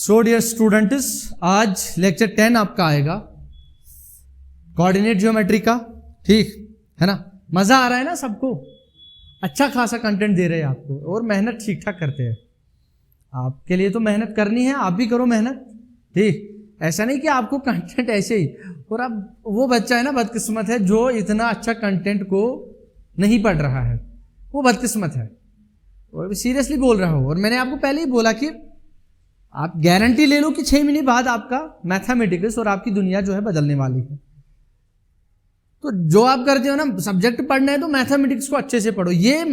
So dear students, आज lecture 10 आपका आएगा कोऑर्डिनेट ज्योमेट्री का। ठीक है ना, मजा आ रहा है ना सबको? अच्छा खासा कंटेंट दे रहे हैं आपको और मेहनत ठीक ठाक करते हैं। आपके लिए तो मेहनत करनी है, आप भी करो मेहनत। ठीक, ऐसा नहीं कि आपको कंटेंट ऐसे ही, और अब वो बच्चा है ना बदकिस्मत है जो इतना अच्छा कंटेंट को नहीं पढ़ रहा है, वो बदकिस्मत है। और सीरियसली बोल रहा हूँ, और मैंने आपको पहले ही बोला कि आप गारंटी ले लो कि 6 महीने बाद आपका मैथमेटिक्स और आपकी दुनिया जो है बदलने वाली है। तो जो आप करते हो ना, सब्जेक्ट पढ़ना है तो मैथमेटिक्स को अच्छे से पढ़ो, ये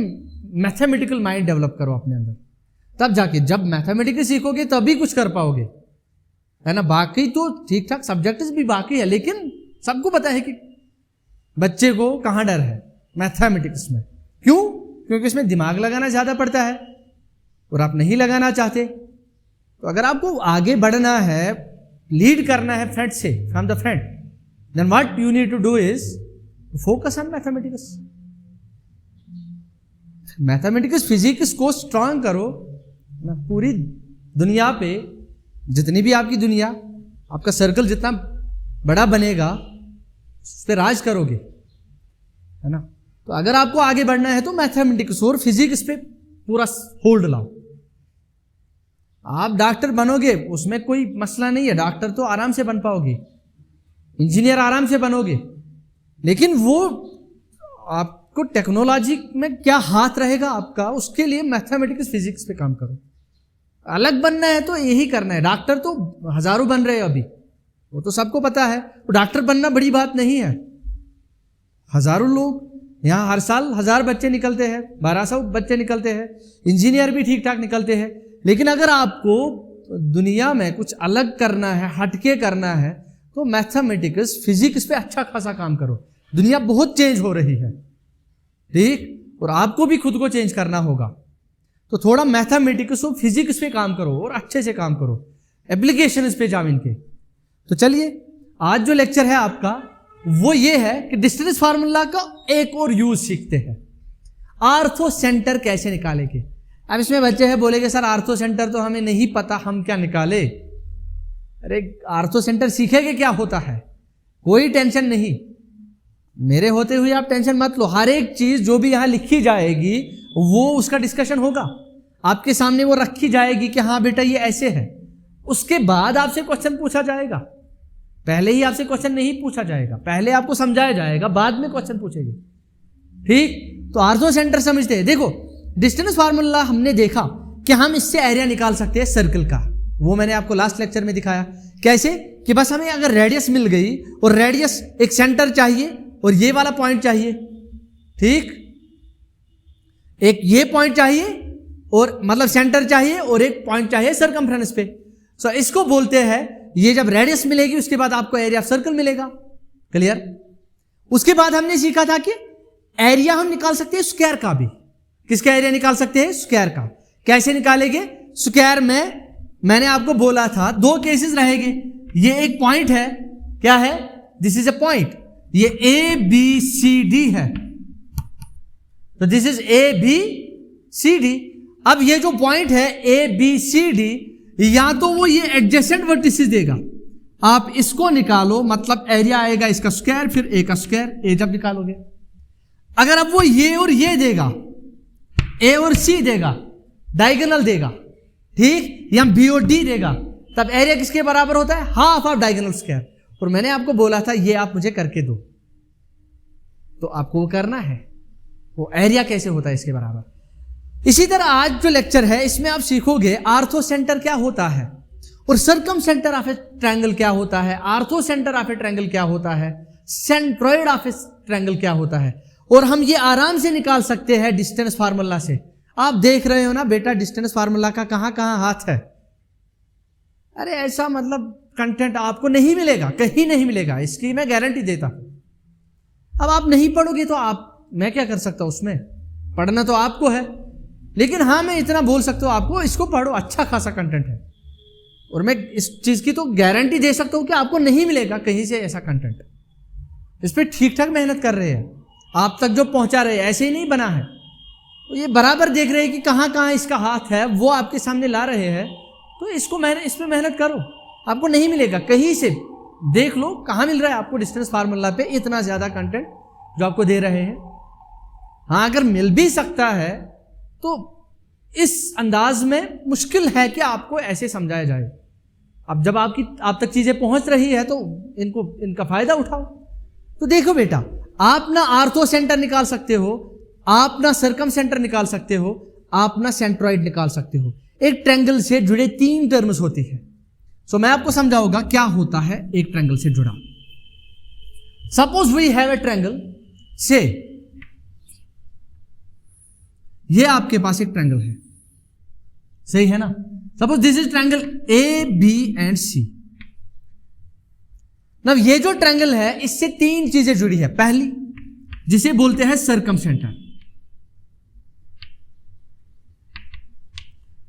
मैथमेटिकल माइंड डेवलप करो अपने अंदर, तब जाके जब मैथमेटिक्स सीखोगे तभी कुछ कर पाओगे, है ना। बाकी तो ठीक ठाक सब्जेक्ट्स भी बाकी है, लेकिन सबको पता है कि बच्चे को कहाँ डर है मैथमेटिक्स में। क्यों? क्योंकि इसमें दिमाग लगाना ज्यादा पड़ता है और आप नहीं लगाना चाहते। तो अगर आपको आगे बढ़ना है, लीड करना है फ्रंट से, from the front, then what you need to do is focus on mathematics. Mathematics physics को स्ट्रांग करो ना। पूरी दुनिया पे, जितनी भी आपकी दुनिया, आपका सर्कल जितना बड़ा बनेगा उस पर राज करोगे, है ना। तो अगर आपको आगे बढ़ना है तो मैथमेटिक्स और फिजिक्स पे पूरा होल्ड लाओ। आप डॉक्टर बनोगे, उसमें कोई मसला नहीं है, डॉक्टर तो आराम से बन पाओगे, इंजीनियर आराम से बनोगे, लेकिन वो आपको टेक्नोलॉजी में क्या हाथ रहेगा आपका, उसके लिए मैथमेटिक्स फिजिक्स पे काम करो। अलग बनना है तो यही करना है। डॉक्टर तो हजारों बन रहे हैं अभी, वो तो सबको पता है। तो डॉक्टर बनना बड़ी बात नहीं है। हजारों लोग यहाँ हर साल 1000 बच्चे निकलते हैं, 1200 बच्चे निकलते हैं, इंजीनियर भी ठीक ठाक निकलते हैं। लेकिन अगर आपको दुनिया में कुछ अलग करना है, हटके करना है, तो मैथमेटिक्स फिजिक्स पे अच्छा खासा काम करो। दुनिया बहुत चेंज हो रही है, ठीक, और आपको भी खुद को चेंज करना होगा। तो थोड़ा मैथमेटिक्स और फिजिक्स पे काम करो और अच्छे से काम करो, एप्लीकेशन पे जाओ इनके। तो चलिए, आज जो लेक्चर है आपका वो ये है कि डिस्टेंस फार्मूला का एक और यूज सीखते हैं, आर्थो सेंटर कैसे निकालेंगे। अब इसमें बच्चे हैं बोलेंगे सर आर्थो सेंटर तो हमें नहीं पता, हम क्या निकाले। अरे आर्थो सेंटर सीखेंगे क्या होता है, कोई टेंशन नहीं, मेरे होते हुए आप टेंशन मत लो। हर एक चीज जो भी यहां लिखी जाएगी वो उसका डिस्कशन होगा, आपके सामने वो रखी जाएगी कि हाँ बेटा ये ऐसे है। उसके बाद आपसे क्वेश्चन पूछा जाएगा, पहले ही आपसे क्वेश्चन नहीं पूछा जाएगा, पहले आपको समझाया जाएगा, बाद में क्वेश्चन पूछेंगे। ठीक, तो आर्थो सेंटर समझते हैं। देखो डिस्टेंस फार्मूला हमने देखा कि हम इससे एरिया निकाल सकते हैं सर्कल का, वो मैंने आपको लास्ट लेक्चर में दिखाया। कैसे कि बस हमें अगर रेडियस मिल गई और रेडियस एक सेंटर चाहिए और ये वाला पॉइंट चाहिए, ठीक, एक ये पॉइंट चाहिए और मतलब सेंटर चाहिए और एक पॉइंट चाहिए सर्कमफ्रेंस पे। सो इसको बोलते हैं, ये जब रेडियस मिलेगी उसके बाद आपको एरिया ऑफ सर्कल मिलेगा। क्लियर? उसके बाद हमने सीखा था कि एरिया हम निकाल सकते हैं स्क्वायर का भी। किसका एरिया निकाल सकते हैं? स्क्वायर का। कैसे निकालेंगे? स्क्वायर में मैंने आपको बोला था 2 केसेस रहेंगे। ये एक पॉइंट है, क्या है? दिस इज अ पॉइंट, ये ए बी सी डी है, तो this is A B C D. अब ये जो पॉइंट है ए बी सी डी, या तो वो ये एडजेसेंट वर्टिसेस देगा, आप इसको निकालो, मतलब एरिया आएगा इसका स्क्वायर, फिर ए का स्क्वायर, ए जब निकालोगे। अगर अब वो ये और ये देगा, ए और सी देगा, डायगोनल देगा, ठीक, या बी और डी देगा, तब एरिया किसके बराबर होता है? Half of diagonal square. और मैंने आपको बोला था ये आप मुझे करके दो, तो आपको वो करना है, वो एरिया कैसे होता है इसके बराबर। इसी तरह आज जो लेक्चर है इसमें आप सीखोगे आर्थो सेंटर क्या होता है और circum centre of A triangle क्या होता है, ortho centre of A triangle क्या होता है, सेंट्रोइड ऑफ ए ट्रायंगल क्या होता है, और हम ये आराम से निकाल सकते हैं डिस्टेंस फार्मूला से। आप देख रहे हो ना बेटा डिस्टेंस फार्मूला का कहां कहां हाथ है। अरे ऐसा मतलब कंटेंट आपको नहीं मिलेगा, कहीं नहीं मिलेगा, इसकी मैं गारंटी देता हूं। अब आप नहीं पढ़ोगे तो मैं क्या कर सकता हूं, उसमें पढ़ना तो आपको है, लेकिन हाँ मैं इतना बोल सकता हूं आपको, इसको पढ़ो, अच्छा खासा कंटेंट है। और मैं इस चीज की तो गारंटी दे सकता हूं कि आपको नहीं मिलेगा कहीं से ऐसा कंटेंट। इस पर ठीक ठाक मेहनत कर रहे हैं, आप तक जो पहुंचा रहे हैं ऐसे ही नहीं बना है, तो ये बराबर देख रहे हैं कि कहां कहां इसका हाथ है, वो आपके सामने ला रहे हैं, तो इस पे मेहनत करो, आपको नहीं मिलेगा, कहीं से देख लो कहाँ मिल रहा है आपको डिस्टेंस फार्मूला पे इतना ज्यादा कंटेंट जो आपको दे रहे हैं। हाँ, अगर मिल भी सकता है तो इस अंदाज में मुश्किल है कि आपको ऐसे समझाया जाए। अब जब आप तक चीजें पहुंच रही है तो इनका फायदा उठाओ। तो देखो बेटा, आप ना आर्थो सेंटर निकाल सकते हो, आप ना सर्कम सेंटर निकाल सकते हो, आप ना सेंट्रॉइड निकाल सकते हो। एक ट्रायंगल से जुड़े 3 टर्म्स होती है। सो मैं आपको समझाऊंगा क्या होता है एक ट्रायंगल से जुड़ा। Suppose we have a triangle, से ये आपके पास एक ट्रायंगल है, सही है ना। Suppose this is triangle A B and C. अब ये जो ट्रायंगल है इससे 3 चीजें जुड़ी है। पहली जिसे बोलते हैं सर्कम सेंटर,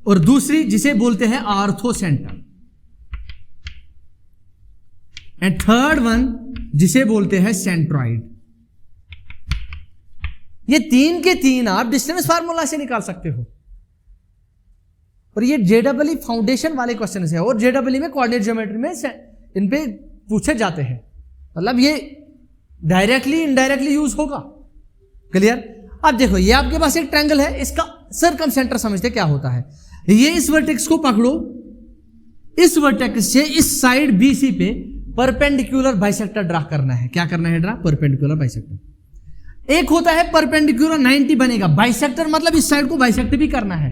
और दूसरी जिसे बोलते हैं ortho centre, and third one जिसे बोलते हैं सेंट्रॉइड। ये 3 के 3 आप डिस्टेंस फार्मूला से निकाल सकते हो। और ये जेडब्ल्यू फाउंडेशन वाले क्वेश्चन है, और जेडब्ल्यू में कोऑर्डिनेट ज्योमेट्री में इन पे पूछे जाते हैं। मतलब ये डायरेक्टली इनडायरेक्टली यूज होगा। क्लियर। अब देखो, ये आपके पास एक ट्रायंगल है, इसका सर्कम सेंटर समझते क्या होता है। ये इस वर्टेक्स को पकड़ो, इस वर्टेक्स से इस साइड बीसी पे परपेंडिकुलर बाइसेक्टर ड्रा करना है। क्या करना है? Draw perpendicular bisector. एक होता है परपेंडिकुलर 90 बनेगा, बाइसेक्टर मतलब इस साइड को बाइसेक्ट भी करना है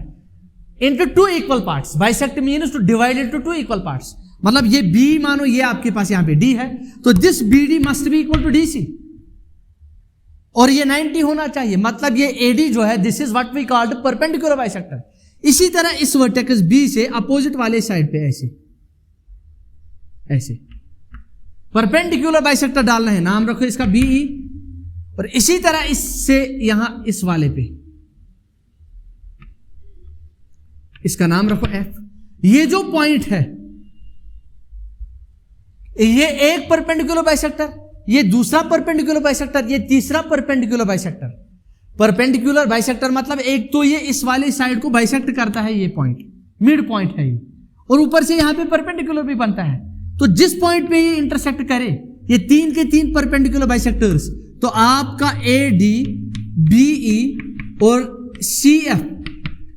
into 2 equal parts. Bisect means to divide into 2 equal parts. मतलब ये बी, मानो ये आपके पास यहां पे डी है, तो this BD must be equal to DC, और ये 90 होना चाहिए। मतलब ये एडी जो है, this is what we called perpendicular bisector. इसी तरह इस वर्टेक्स बी से अपोजिट वाले साइड पे ऐसे परपेंडिकुलर बाइसेक्टर डालना है, नाम रखो इसका बीई। और इसी तरह इससे यहां इस वाले पे इसका नाम रखो एफ। ये जो पॉइंट है, ये एक परपेंडिकुलर बाइसेक्टर, ये दूसरा परपेंडिकुलर बाइसेक्टर, ये तीसरा परपेंडिकुलर बाइसेक्टर। परपेंडिकुलर बाइसेक्टर मतलब एक तो ये इस वाले साइड को बाइसेक्ट करता है, ये पॉइंट मिड पॉइंट है ये, और ऊपर से यहां पे परपेंडिकुलर भी बनता है। तो जिस पॉइंट पे ये इंटरसेक्ट करे, ये 3 के 3 परपेंडिकुलर बाइसेक्टर्स, तो आपका ए डी, बीई और C F,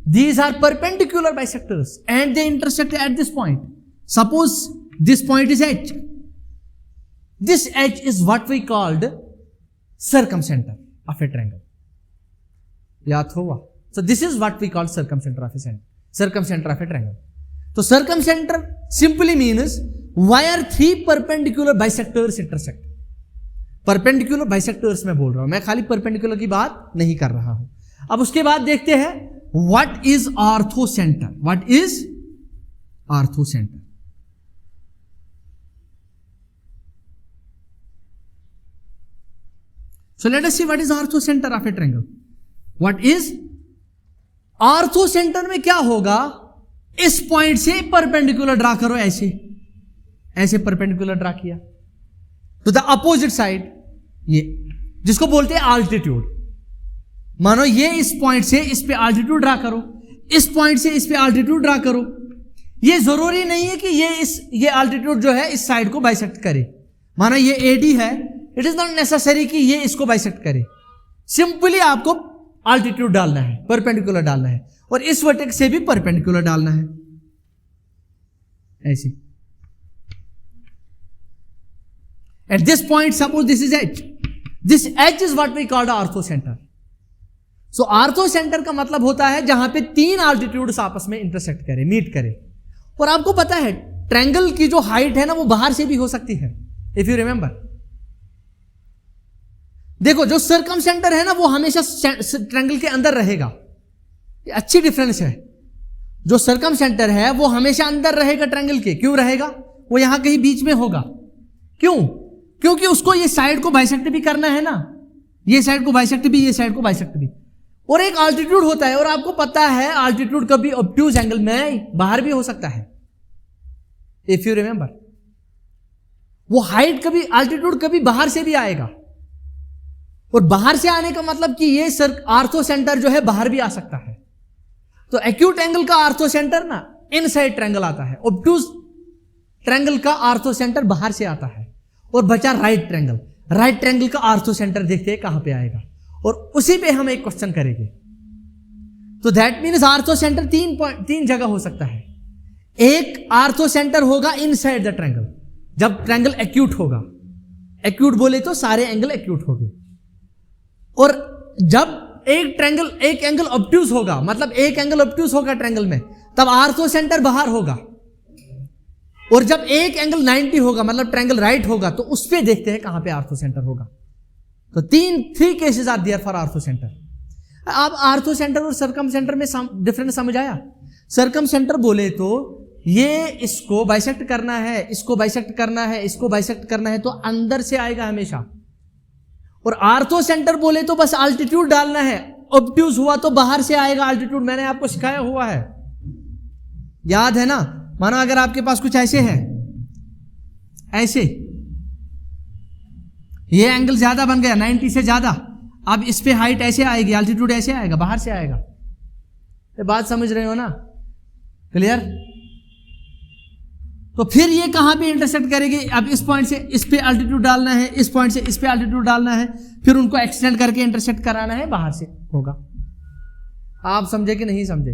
these are perpendicular bisectors and they intersect at this point. Suppose this point is H. This H is what we called circumcenter of a triangle. याद होगा? So this is what we call circumcenter of a triangle. So circumcenter simply means where 3 perpendicular bisectors intersect. Perpendicular bisectors मैं बोल रहा हूं, मैं खाली perpendicular की बात नहीं कर रहा हूं। अब उसके बाद देखते हैं what is orthocenter. What is orthocenter? So let us see what is orthocenter of a triangle. What is orthocenter में क्या होगा? इस पॉइंट से परपेंडिकुलर ड्रा करो, ऐसे परपेंडिकुलर ड्रा किया तो द अपोजिट साइड, ये जिसको बोलते हैं आल्टीट्यूड। मानो ये इस पॉइंट से इस पे आल्टीट्यूड ड्रा करो, इस पॉइंट से इस पे आल्टीट्यूड ड्रा करो। ये जरूरी नहीं है कि ये आल्टीट्यूड जो है इस साइड को बाइसेक्ट करे। मानो ये एडी है, इट इज नॉट नेसेसरी कि ये इसको बाइसेक्ट करे। सिंपली आपको आल्टीट्यूड डालना है, परपेंडिकुलर डालना है, और इस वर्टेक्स से भी परपेंडिकुलर डालना है, ऐसे। At this point suppose this is H, this H is what we called orthocentre. So orthocentre का मतलब होता है जहां पे 3 आल्टीट्यूड्स आपस में इंटरसेक्ट करे, मीट करे। और आपको पता है ट्रायंगल की जो हाइट है ना, वो बाहर से भी हो सकती है, इफ यू रिमेंबर। देखो, जो सर्कमसेंटर है ना, वो हमेशा ट्रायंगल के अंदर रहेगा। ये अच्छी डिफरेंस है। जो सर्कमसेंटर है वो हमेशा अंदर रहेगा ट्रायंगल के। क्यों रहेगा? वो यहां कहीं बीच में होगा। क्यों? क्योंकि उसको ये साइड को बाइसेक्ट भी करना है ना, ये साइड को बाइसेक्ट भी, ये साइड को बाइसेक्ट भी। और एक आल्टीट्यूड होता है, और आपको पता है आल्टीट्यूड कभी ऑब्ट्यूज एंगल में बाहर भी हो सकता है, इफ यू रिमेंबर। वो हाइट कभी, आल्टीट्यूड कभी बाहर से भी आएगा, और बाहर से आने का मतलब कि ये आर्थोसेंटर जो है बाहर भी आ सकता है। तो एक्यूट एंगल का आर्थोसेंटर ना इनसाइड ट्रायंगल आता है, ऑब्टूज ट्रायंगल का आर्थो सेंटर बाहर से आता है, और बचा राइट ट्रायंगल। राइट ट्रायंगल का आर्थो सेंटर देखते हैं कहां पे आएगा, और उसी पे हम एक क्वेश्चन करेंगे। तो दैट मीन्स आर्थो सेंटर तीन जगह हो सकता है। एक आर्थो सेंटर होगा इनसाइड द ट्रायंगल, जब ट्रायंगल एक्यूट होगा। एक्यूट बोले तो सारे एंगल एक्यूट हो गए। और जब एक एंगल ऑब्ट्यूज होगा, मतलब एक एंगल ऑब्ट्यूज होगा ट्रायंगल में, तब आर्थो सेंटर बाहर होगा। और जब एक एंगल 90 होगा, मतलब ट्रायंगल राइट होगा, तो उस पे देखते हैं कहां पे आर्थो सेंटर होगा। तो three cases are there for orthocentre. अब आर्थो सेंटर और सर्कम सेंटर में डिफरेंस समझ आया? सर्कम सेंटर बोले तो ये इसको बाइसेक्ट करना है, इसको बाइसेक्ट करना है, इसको बाइसेक्ट करना है, तो अंदर से आएगा हमेशा। और आर्थो सेंटर बोले तो बस अल्टीट्यूड डालना है, ऑब्ट्यूज हुआ तो बाहर से आएगा अल्टीट्यूड। मैंने आपको सिखाया हुआ है, याद है ना? मानो अगर आपके पास कुछ ऐसे है, ऐसे ये एंगल ज्यादा बन गया 90 से ज्यादा, अब इस पे हाइट ऐसे आएगी, अल्टीट्यूड ऐसे आएगा, बाहर से आएगा। ये बात समझ रहे हो ना? क्लियर? तो फिर ये कहां पे इंटरसेक्ट करेगी? अब इस पॉइंट से इस पे अल्टीट्यूड डालना है, इस पॉइंट से इस पे अल्टीट्यूड डालना है, फिर उनको एक्सटेंड करके इंटरसेक्ट कराना है, बाहर से होगा। आप समझे कि नहीं समझे?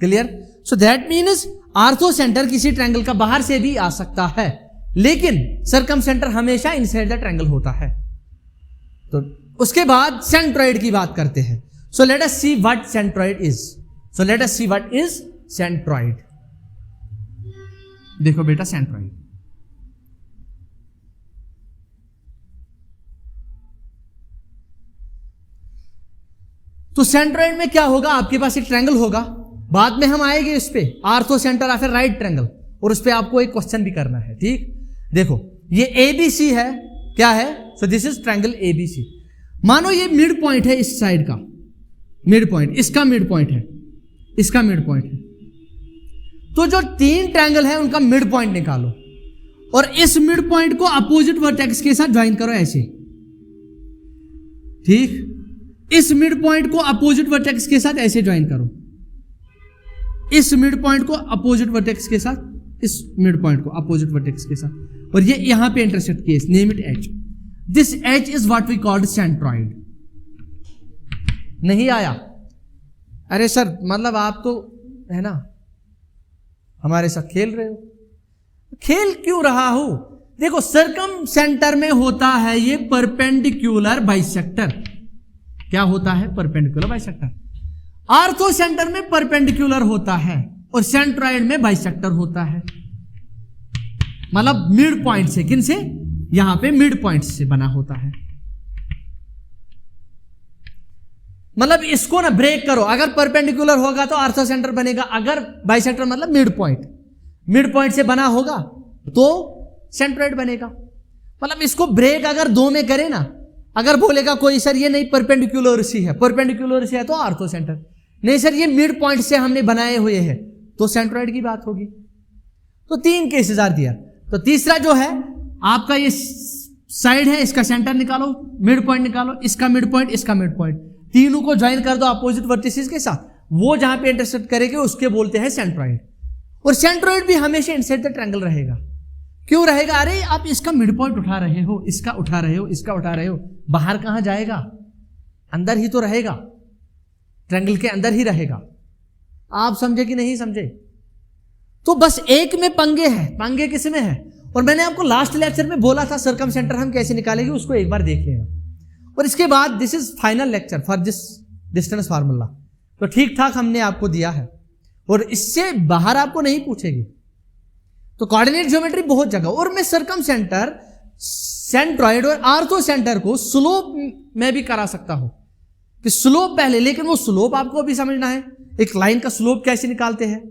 Clear? So that means ortho centre किसी ट्रायंगल का बाहर से भी आ सकता है, लेकिन सर्कम सेंटर हमेशा इनसाइड द ट्रायंगल होता है। तो उसके बाद सेंट्रॉइड की बात करते हैं। So let us see what centroid is. So let us see what is centroid. देखो बेटा, सेंट्रॉइड तो सेंट्रॉइड में क्या होगा? आपके पास एक ट्रायंगल होगा, बाद में हम आएंगे इस पे, आर्थो सेंटर या फिर राइट ट्रायंगल, और उस पे आपको एक क्वेश्चन भी करना है। ठीक, देखो ये एबीसी है, क्या है? So this is triangle ABC. मानो ये मिड पॉइंट है, इस साइड का मिड पॉइंट, इसका मिड पॉइंट है, इसका मिड पॉइंट है। तो जो तीन ट्रायंगल है उनका मिड पॉइंट निकालो, और इस मिड पॉइंट को अपोजिट वर्टेक्स के साथ ज्वाइन करो ऐसे। ठीक, इस मिड पॉइंट को अपोजिट वर्टेक्स के साथ ऐसे ज्वाइन करो, इस मिड पॉइंट को अपोजिट वर्टेक्स के साथ, इस मिड पॉइंट को अपोजिट वर्टेक्स के साथ, और ये यहां पे इंटरसेक्ट किए, name it H. This H is what we called centroid. नहीं आया? अरे सर, मतलब आप तो है ना हमारे साथ खेल रहे हो। खेल क्यों रहा हूं? देखो, सर्कम सेंटर में होता है ये परपेंडिकुलर बाइसेक्टर। क्या होता है? Perpendicular bisector. आर्थो सेंटर में परपेंडिकुलर होता है, और सेंट्रॉइड में बाइसेक्टर होता है। मतलब मिड पॉइंट से, किन से? यहां पे मिड पॉइंट से बना होता है। मतलब इसको ना ब्रेक करो, अगर परपेंडिकुलर होगा तो आर्थो सेंटर बनेगा, अगर बाइसेक्टर मतलब मिड पॉइंट से बना होगा तो सेंट्रॉइड बनेगा। मतलब इसको ब्रेक अगर दो में करे ना, अगर बोलेगा कोई सर ये नहीं परपेंडिकुलर सी है, परपेंडिकुलर सी है तो आर्थो सेंटर, नहीं सर ये मिड पॉइंट से हमने बनाए हुए हैं तो सेंट्रॉइड की बात होगी। तो तीन केसेस आर दिया। तो तीसरा जो है आपका ये साइड है, इसका सेंटर निकालो, मिड पॉइंट निकालो, इसका मिड पॉइंट, इसका मिड पॉइंट, तीनों को ज्वाइन कर दो अपोजिट वर्टिसेस के साथ, वो जहां पे इंटरसेक्ट करेंगे उसके बोलते हैं सेंट्रॉइड। और सेंट्रॉइड भी हमेशा इनसाइड द ट्रायंगल रहेगा। क्यों रहेगा? अरे आप इसका मिड पॉइंट उठा रहे हो, इसका उठा रहे हो, इसका उठा रहे हो, बाहर कहां जाएगा? अंदर ही तो रहेगा, ट्रायंगल के अंदर ही रहेगा। आप समझे कि नहीं समझे? तो बस एक में पंगे हैं। पंगे किस में है? और मैंने आपको लास्ट लेक्चर में बोला था सर्कम सेंटर हम कैसे निकालेंगे, उसको एक बार देख लेना। और इसके बाद this is final lecture for this distance formula. तो ठीक ठाक हमने आपको दिया है, और इससे बाहर आपको नहीं पूछेगी। तो कोऑर्डिनेट ज्योमेट्री बहुत जगह, और मैं सर्कम सेंटर, सेंट्रॉइड और आर्थो सेंटर को स्लोप में भी करा सकता हूं कि स्लोप पहले, लेकिन वो स्लोप आपको भी समझना है। एक लाइन का स्लोप कैसे निकालते हैं,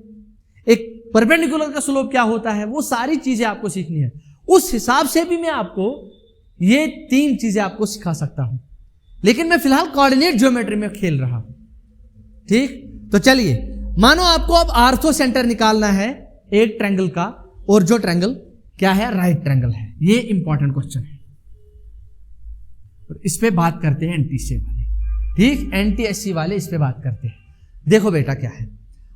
एक परपेंडिकुलर का स्लोप क्या होता है, वो सारी चीजें आपको सीखनी है। उस हिसाब से भी मैं आपको ये तीन चीजें आपको सिखा सकता हूं, लेकिन मैं फिलहाल कोऑर्डिनेट ज्योमेट्री में खेल रहा हूं। ठीक, तो चलिए, मानो आपको अब आर्थो सेंटर निकालना है एक ट्रायंगल का, और जो ट्रायंगल क्या है? राइट ट्रायंगल है। ये इंपॉर्टेंट क्वेश्चन है, और इस पे बात करते हैं एंटी से वाले। ठीक, एंटी एससी वाले इस पे बात करते हैं। देखो बेटा क्या है,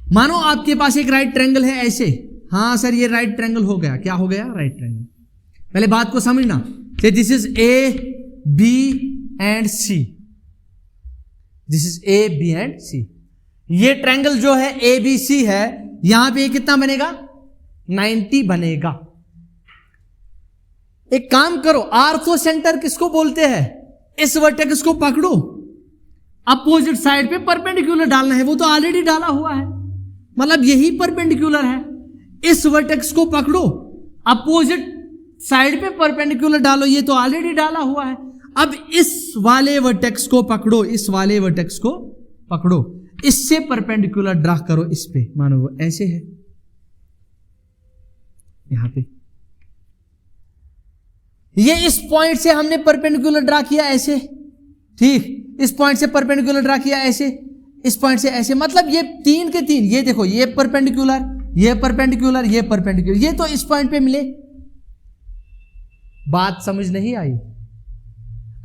मानो आपके पास एक राइट ट्रायंगल है ऐसे, हाँ सर ये राइट ट्रायंगल हो गया, क्या हो गया? Right triangle. पहले बात को समझना, say this is A B and C, this is A B and C. ये ट्रायंगल जो है ए बी सी है, यहां पे कितना बनेगा? 90 बनेगा। एक काम करो, आर्थो सेंटर किसको बोलते हैं? इस वर्टेक्स को पकड़ो, अपोजिट साइड पे परपेंडिकुलर डालना है, वो तो ऑलरेडी डाला हुआ है, मतलब यही परपेंडिकुलर है। इस वर्टेक्स को पकड़ो, अपोजिट साइड पे परपेंडिकुलर डालो, ये तो ऑलरेडी डाला हुआ है। अब इस वाले वर्टेक्स को पकड़ो, इस वाले वर्टेक्स को पकड़ो, इससे परपेंडिकुलर ड्रा करो इस पे, मानो वो ऐसे है यहां पे, ये इस पॉइंट से हमने परपेंडिकुलर ड्रा किया ऐसे, ठीक, इस पॉइंट से परपेंडिकुलर ड्रा किया ऐसे, इस पॉइंट से ऐसे, मतलब ये 3 के 3, ये देखो ये परपेंडिकुलर, ये परपेंडिकुलर, ये परपेंडिकुलर, ये तो इस पॉइंट पे मिले। बात समझ नहीं आई?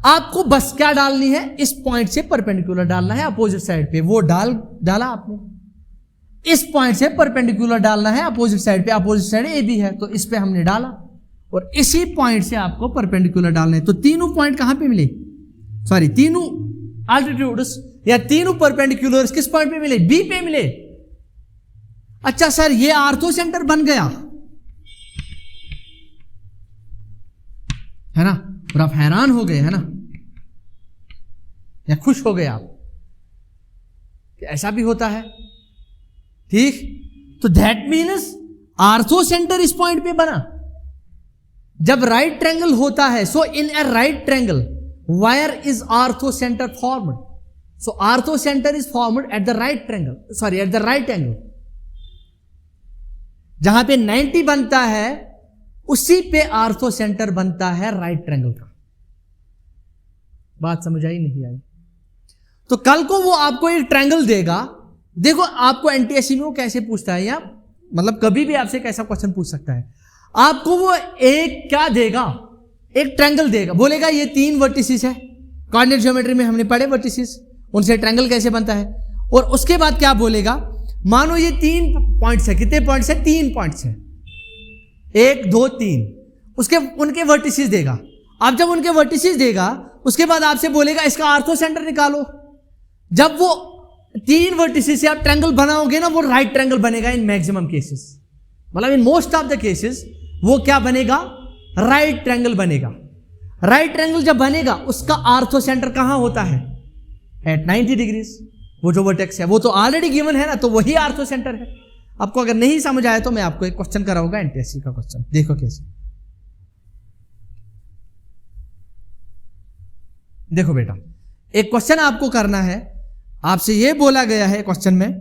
आपको बस क्या डालनी है? इस पॉइंट से परपेंडिकुलर डालना है अपोजिट साइड पे, वो डाला आपने। इस पॉइंट से परपेंडिकुलर डालना है अपोजिट साइड पे, अपोजिट साइड ए बी है तो इस पे हमने डाला, और इसी पॉइंट से आपको परपेंडिकुलर डालना है। तो तीनों पॉइंट कहां पे मिले? सॉरी, तीनों अल्टीट्यूड्स या तीनों परपेंडिकुलर्स किस पॉइंट पे मिले? बी पे मिले। अच्छा सर, ये आर्थो सेंटर बन गया है ना, और आप हैरान हो गए है ना, या खुश हो गए आप कि ऐसा भी होता है, ठीक। तो दैट मीन्स आर्थो सेंटर इस पॉइंट पे बना। जब राइट ट्रायंगल होता है, so in a right triangle where is ortho center formed? So ortho center is formed at the right triangle, sorry at the right angle। जहां पे 90 बनता है उसी पे ऑर्थो सेंटर बनता है राइट ट्रायंगल का। बात समझ आई नहीं आई? तो कल को वो आपको एक ट्रायंगल देगा, देखो आपको एनटीएससी में वो कैसे पूछता है, या मतलब कभी भी आपसे कैसा क्वेश्चन पूछ सकता है। आपको वो एक क्या देगा? एक ट्रायंगल देगा, बोलेगा ये 3 वर्टिसेस है, कोऑर्डिनेट ज्योमेट्री में हमने पढ़े वर्टिसेस, उनसे ट्रायंगल कैसे बनता है। और उसके बाद क्या बोलेगा? मानो ये 3 पॉइंट्स है, कितने पॉइंट्स है? 3 पॉइंट्स है, 1 2 3, उसके उनके वर्टिसेस देगा। अब जब उनके वर्टिसेस देगा, उसके बाद आपसे बोलेगा इसका ऑर्थो सेंटर निकालो। जब वो 3 वर्टिसेस से आप ट्रायंगल बनाओगे ना, वो राइट ट्रायंगल बनेगा इन मैक्सिमम केसेस, मतलब in most of the cases वो क्या बनेगा? राइट ट्रायंगल बनेगा। राइट ट्रायंगल जब बनेगा, उसका ऑर्थो सेंटर कहां होता है? At 90 degrees. वो जो वर्टेक्स है वो तो ऑलरेडी गिवन है ना, तो वही ऑर्थो सेंटर है। आपको अगर नहीं समझ आया तो मैं आपको एक क्वेश्चन कराऊंगा एनटीएससी का क्वेश्चन, देखो कैसे। देखो बेटा, एक क्वेश्चन आपको करना है, आपसे यह बोला गया है क्वेश्चन में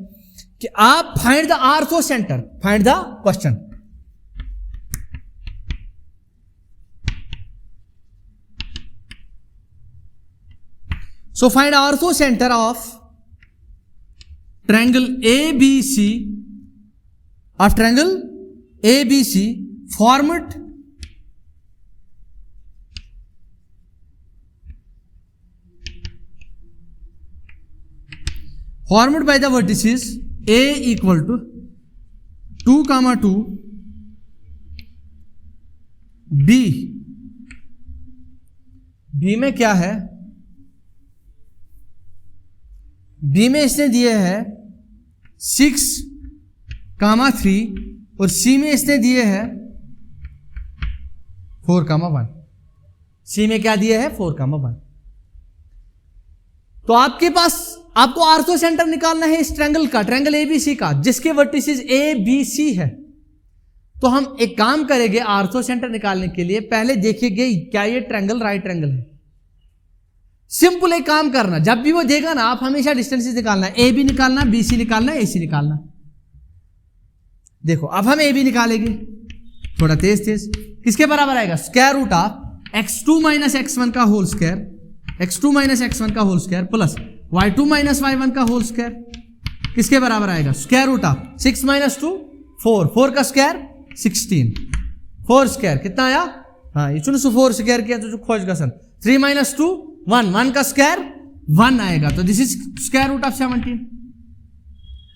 कि आप find the ortho centre, find the question. So find ortho center of triangle ABC, of triangle ABC formed by the vertices A equal to 2, 2, B में क्या है? बी में इसने दिए हैं 6, 3 और सी में इसने दिए हैं 4, 1। सी में क्या दिए हैं? 4, 1। तो आपके पास आपको ऑर्थो सेंटर निकालना है इस ट्रायंगल का, ट्रायंगल एबीसी का, जिसके वर्टिसेस ए बी सी है। तो हम एक काम करेंगे ऑर्थो सेंटर निकालने के लिए, पहले देखिए क्या ये ट्रायंगल राइट ट्रायंगल है। सिंपल एक काम करना, जब भी वो देगा ना, आप हमेशा डिस्टेंसेस निकालना है, ए बी निकालना, बी सी निकालना, ए सी निकालना। देखो अब हम ए बी निकालेंगे, थोड़ा तेज तेज। किसके बराबर आएगा? Square root of x2 minus x1 का whole square, x2 minus x1 का whole square plus y2 minus y1 का होल स्क्वायर। किसके बराबर आएगा? स्क्वायर रूट ऑफ 6 माइनस 2 4, 4 का स्क्वायर 16, 4 स्क्वायर कितना आया? हाँ, ये 4 स्क्वायर किया तो खोज का सन 3 माइनस 2 1, 1 का स्क्वायर 1 आएगा, तो this is square root of 17।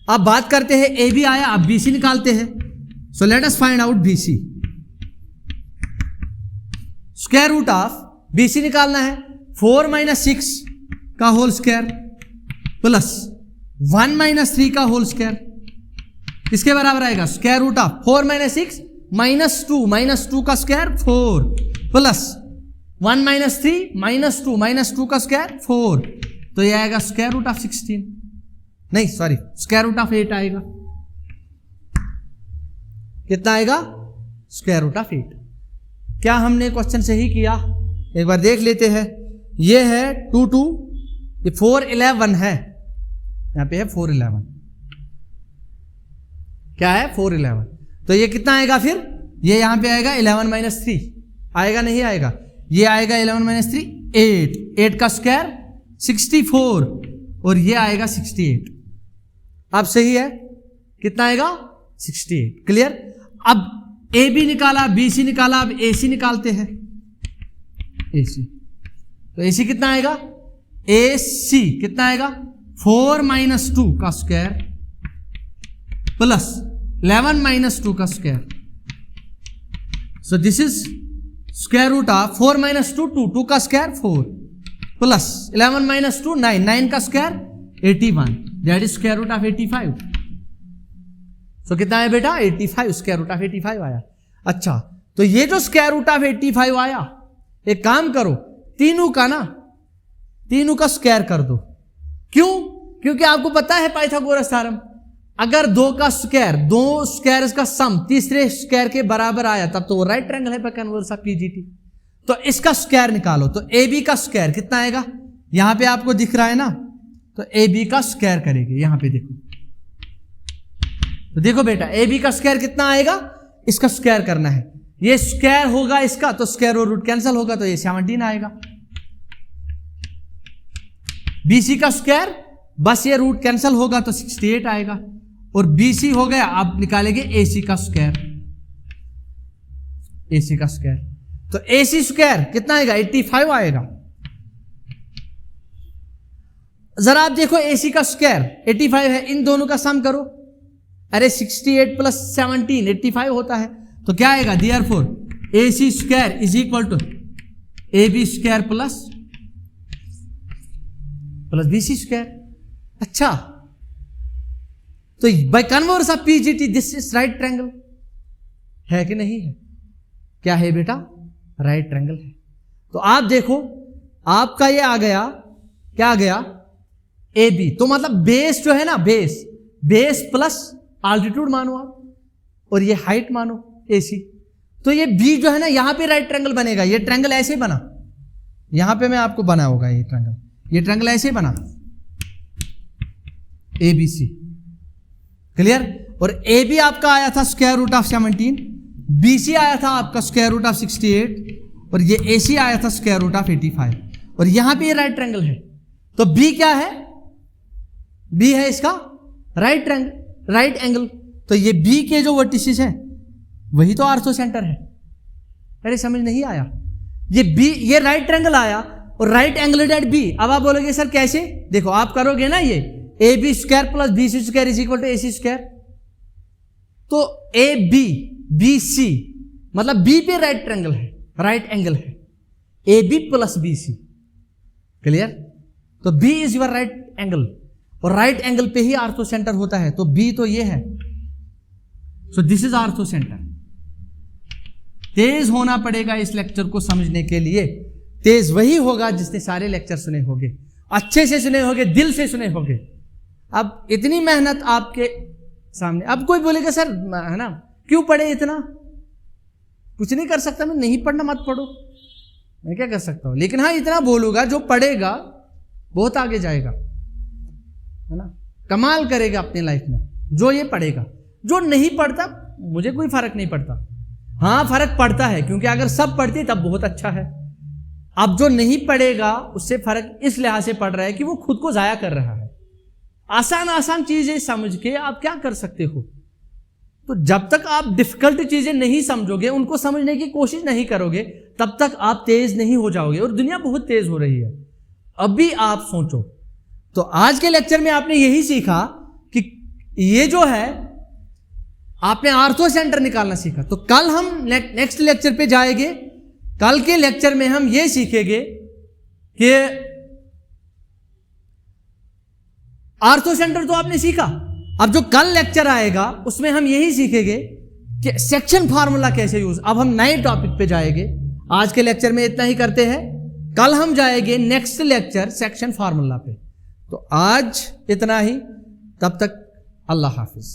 अब बात करते हैं ए बी आया, अब बी सी निकालते हैं। So let us find out B C. Square root of B C निकालना है 4 - 6 का होल स्क्वायर प्लस 1 - 3 का होल स्क्वायर, किसके बराबर आएगा? स्क्वायर रूट ऑफ 4 - 6 -2 का स्क्वायर 4 प्लस 1 - 3 -2 का स्क्वायर 4, तो ये आएगा स्क्वायर रूट ऑफ 16, नहीं सॉरी स्क्वायर रूट ऑफ 8 आएगा। कितना आएगा? Square root of 8। क्या हमने क्वेश्चन सही किया? एक बार देख लेते हैं। ये है 2 2, ये 4 11 है, यहां पे है 4 11, क्या है 4 11, तो ये कितना आएगा फिर? ये यहां पे आएगा 11 - 3 आएगा, नहीं आएगा? ये आएगा 11 - 3 8, 8 का स्क्वायर 64 और ये आएगा 68। अब सही है, कितना आएगा? 68। क्लियर? अब ए बी निकाला, बी सी निकाला, अब ए सी निकालते हैं। ए सी, तो ए सी कितना आएगा? ए सी कितना आएगा? 4 - 2 का स्क्वायर प्लस 11 - 2 का स्क्वायर। So this is square root of 4 - 2 2 का स्क्वायर 4 प्लस 11 - 2 9 का square 81, that is square root of 85। सो कितना है बेटा? 85, स्क्वायर रूट ऑफ 85 आया। अच्छा, तो ये जो स्क्वायर रूट ऑफ 85 आया, एक काम करो, तीनों का स्क्वायर कर दो। क्यों? क्योंकि आपको पता है पाइथागोरस थ्योरम, अगर 2 का स्क्वायर, 2 स्क्वायर्स का सम तीसरे स्क्वायर के बराबर आया तब तो वो राइट ट्रायंगल है कन्वर्स ऑफ पीजीटी। तो इसका स्क्वायर निकालो, तो ए बी का स्क्वायर कितना आएगा? यहां पे आपको दिख रहा है ना, तो ए बी का स्क्वायर करेंगे। यहां पे देखो, तो देखो बेटा ए बी का स्क्वायर कितना आएगा? इसका स्क्वायर करना है, ये स्क्वायर होगा इसका, तो स्क्वायर और रूट कैंसिल होगा, तो ये 17 आएगा। बी सी का स्क्वायर, बस ये रूट कैंसिल होगा तो 68 आएगा, और बी सी हो गया। आप निकालेंगे ए सी का स्क्वायर, ए सी का स्क्वायर, तो ए सी स्क्वायर कितना आएगा? 85 आएगा। जरा आप देखो ए सी का स्क्वायर 85 है, इन दोनों का सम करो। अरे 68 + 17 85 होता है, तो क्या आएगा? Therefore A C square is equal to A B square plus B C square. अच्छा, तो by converse of PGT this is right triangle, है कि नहीं है? क्या है बेटा? राइट ट्रायंगल है। तो आप देखो, आपका ये आ गया, क्या आ गया? A B. तो मतलब बेस जो है ना, बेस प्लस आल्टीट्यूड मानो आप, और ये हाइट मानो ए सी, तो ये बी जो है ना, यहां पे राइट ट्रायंगल बनेगा। ये ट्रायंगल ऐसे बना, यहां पे मैं आपको बना होगा ये ट्रायंगल ऐसे बना, ए बी सी। क्लियर? और ए बी आपका आया था square root of 17, B C आया था आपका स्क्वायर रूट ऑफ 68, और ये ए सी आया था स्क्वायर रूट ऑफ 85, और यहां पे ये राइट ट्रायंगल है। तो बी क्या है? बी है इसका राइट एंगल। तो ये बी के जो वर्टिसेस हैं वही तो आर्थो सेंटर है। अरे समझ नहीं आया? ये बी, ये राइट ट्रायंगल आया और राइट एंगल एट बी। अब आप बोलोगे सर कैसे? देखो आप करोगे ना, ये A B square plus B C square is equal to A C square, तो ए बी सी मतलब बी पे राइट ट्रायंगल है, राइट एंगल है, A B plus B C. Clear? तो B is your right angle, और right angle पे ही ortho centre होता है, तो बी तो ये है। So this is orthocentre. तेज होना पड़ेगा इस लेक्चर को समझने के लिए। तेज वही होगा जिसने सारे लेक्चर सुने होंगे, अच्छे से सुने होंगे, दिल से सुने होंगे। अब इतनी मेहनत आपके सामने, अब कोई बोलेगा सर है ना क्यों पढ़े इतना? कुछ नहीं कर सकता मैं, नहीं पढ़ना मत पढ़ो, मैं क्या कर सकता हूं। लेकिन हाँ इतना बोलूंगा, जो पढ़ेगा बहुत आगे जाएगा, है ना, कमाल करेगा अपनी लाइफ में जो ये पढ़ेगा। जो नहीं पढ़ता मुझे कोई फर्क नहीं पड़ता, हाँ फर्क पड़ता है क्योंकि अगर सब पढ़ते तब बहुत अच्छा है। अब जो नहीं पढ़ेगा उससे फर्क इस लिहाज से पड़ रहा है कि वो खुद को जाया कर रहा है। आसान चीजें समझ के आप क्या कर सकते हो? तो जब तक आप डिफिकल्ट चीजें नहीं समझोगे, उनको समझने की कोशिश नहीं करोगे, तब तक आप तेज नहीं हो जाओगे। और दुनिया बहुत तेज हो रही है, अभी आप सोचो। तो आज के लेक्चर में आपने यही सीखा कि ये जो है आपने आर्थो सेंटर निकालना सीखा। तो कल हम नेक्स्ट लेक्चर पे जाएंगे। कल के लेक्चर में हम ये सीखेंगे कि आर्थो सेंटर तो आपने सीखा, अब जो कल लेक्चर आएगा उसमें हम यही सीखेंगे कि सेक्शन फार्मूला कैसे यूज। अब हम नए टॉपिक पे जाएंगे। आज के लेक्चर में इतना ही करते हैं, कल हम जाएंगे नेक्स्ट लेक्चर सेक्शन फार्मूला पे। तो आज इतना ही, तब तक अल्लाह हाफिज।